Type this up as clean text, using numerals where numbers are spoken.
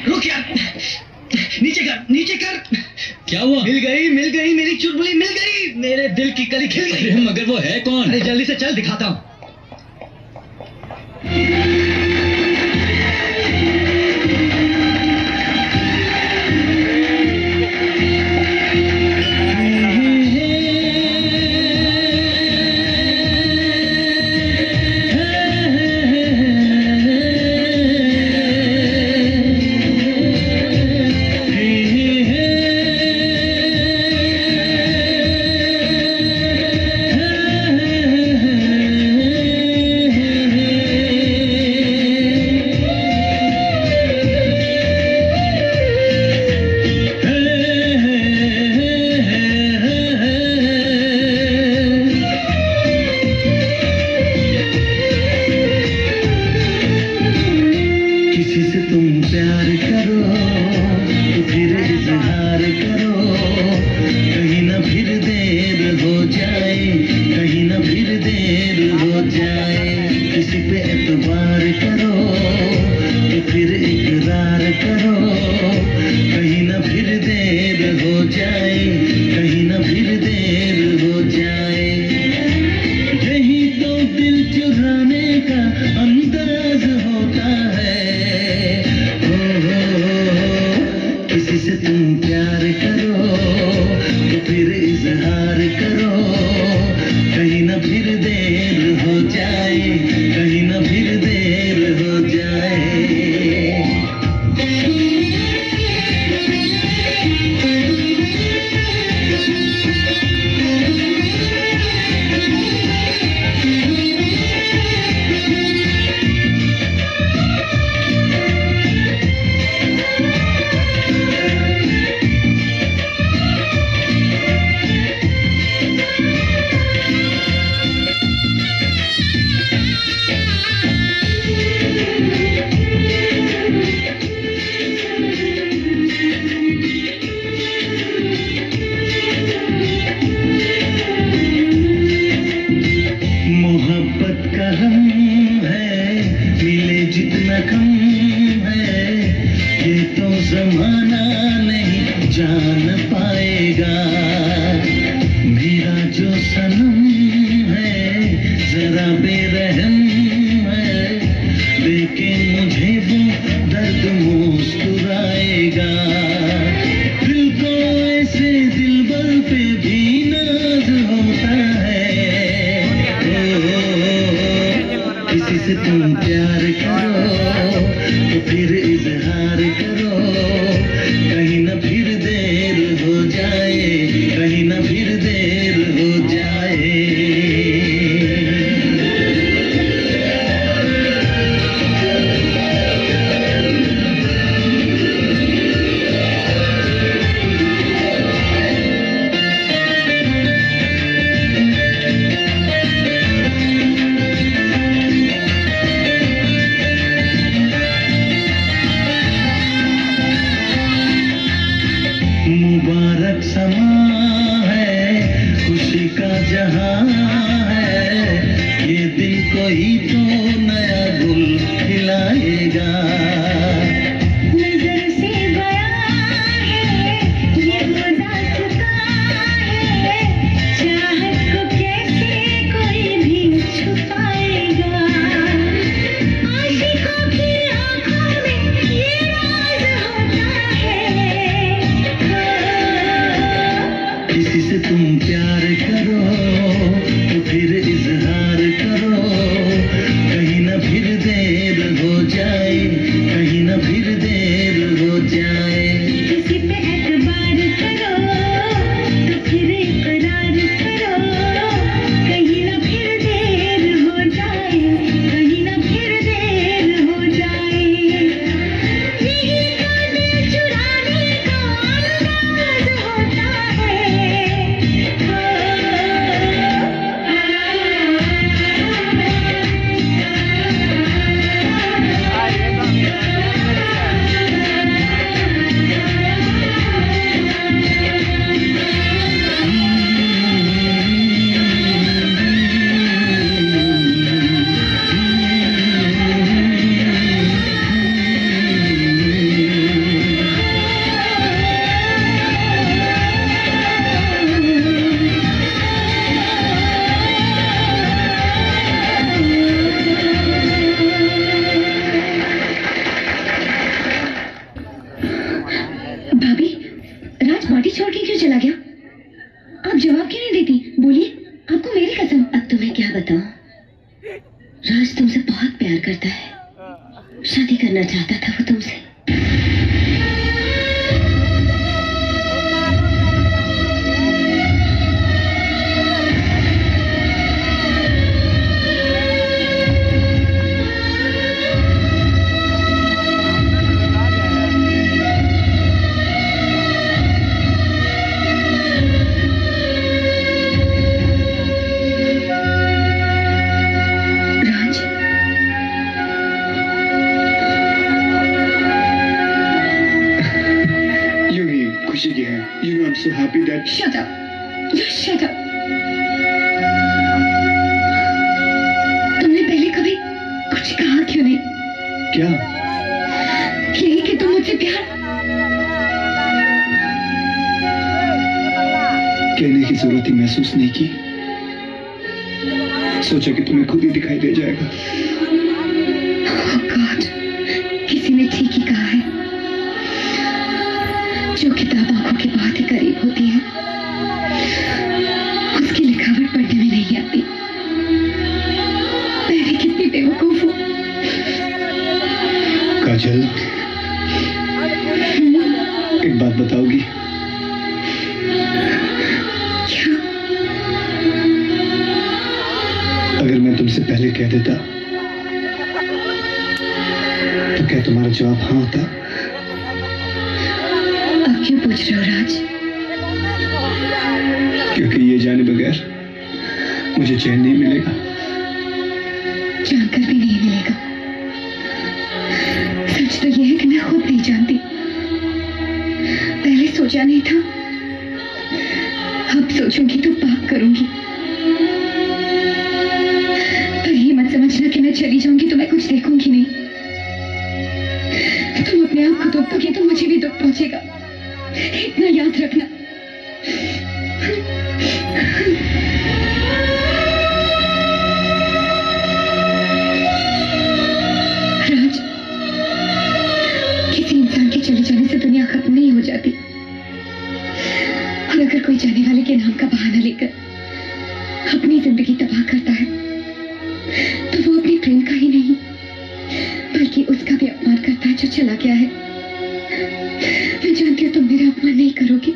रुक यार, नीचे कर। क्या हुआ? मिल गई मेरी चुलबुली, मिल गई, मेरे दिल की कली खिल गई। अरे मगर वो है कौन? अरे जल्दी से चल, दिखाता हूँ। प्यार करो तो फिर इजहार करो, कहीं ना फिर देर हो जाए, कहीं ना फिर देर हो जाए। किसी पे एतबार करो तो फिर इकरार करो, कहीं ना फिर देर हो जाए, कहीं ना फिर देर हो जाए। यही तो दिल चुराने का अंदाज होता है। किसी से तुम प्यार करो तो फिर इजहार करो, कहीं ना फिर देर हो जाए, कहीं ना फिर देर हो जाए। मोहब्बत का हम है, मिले जितना कम है, ये तो जमाना नहीं जान पाएगा। मेरा जो सनम है जरा बेरहम है, लेकिन मुझे वो दर्द मुस्कुराएगा। दिल को ऐसे दिलबर पे भी नाज होता है। किसी से तुम प्यार करो तो फिर इजहार करो, कहीं ना फिर देर हो जाए, कहीं ना फिर देर हो जाए। मुबारक समा है, खुशी का जहां है, ये दिन कोई तो नया गुल खिलाएगा। नजर से बयां है ये खुदा चुका है, चाहत को कैसे कोई भी छुपाएगा। आशिकों की आंखों में ये राज होता है। किसी से तुम प्यार करो तो फिर इजहार करो, कहीं ना फिर देर हो जाए, शादी करना चाहता था वो तुमसे। खुशी की है। You know, I'm so happy that. Shut up. Just shut up. तुमने पहले कभी कुछ कहा क्यों नहीं? क्या? यही कि तुम मुझसे प्यार। कहने की जरूरत ही महसूस नहीं की। सोचा कि तुम्हें खुद ही दिखाई दे जाएगा। Oh God, किसी ने ठीक ही कहा है। जो किताब आंखों के बहुत ही करीब होती है, उसकी लिखावट पढ़ने में नहीं आती। मैं भी कितनी बेवकूफ हूँ। काजल, एक बात बताओगी? क्या? अगर मैं तुमसे पहले कह देता, तो क्या तुम्हारा जवाब हाँ होता? अब क्यों पूछ रहे हो राज? क्योंकि ये जाने बगैर मुझे चैन नहीं मिलेगा। जानकर भी नहीं मिलेगा। सच तो यह है कि मैं खुद नहीं जानती। पहले सोचा नहीं था, अब सोचूंगी तो पाप करूंगी। पर ये मत समझना कि मैं चली जाऊंगी तो मैं कुछ देखूंगी नहीं। तुम अपने आप को दुख दोगे तो मुझे भी दुख पहुंचेगा, इतना याद रखना। राज, किसी इंसान के चले जाने से दुनिया खत्म नहीं हो जाती। और अगर कोई जाने वाले के नाम का बहाना लेकर अपनी जिंदगी तबाह करता है, तो वो अपनी फ्रेंड का ही नहीं बल्कि उसका भी अपमान करता है जो चला गया है। मैं जानती हूँ तुम मेरा अपमान नहीं करोगी।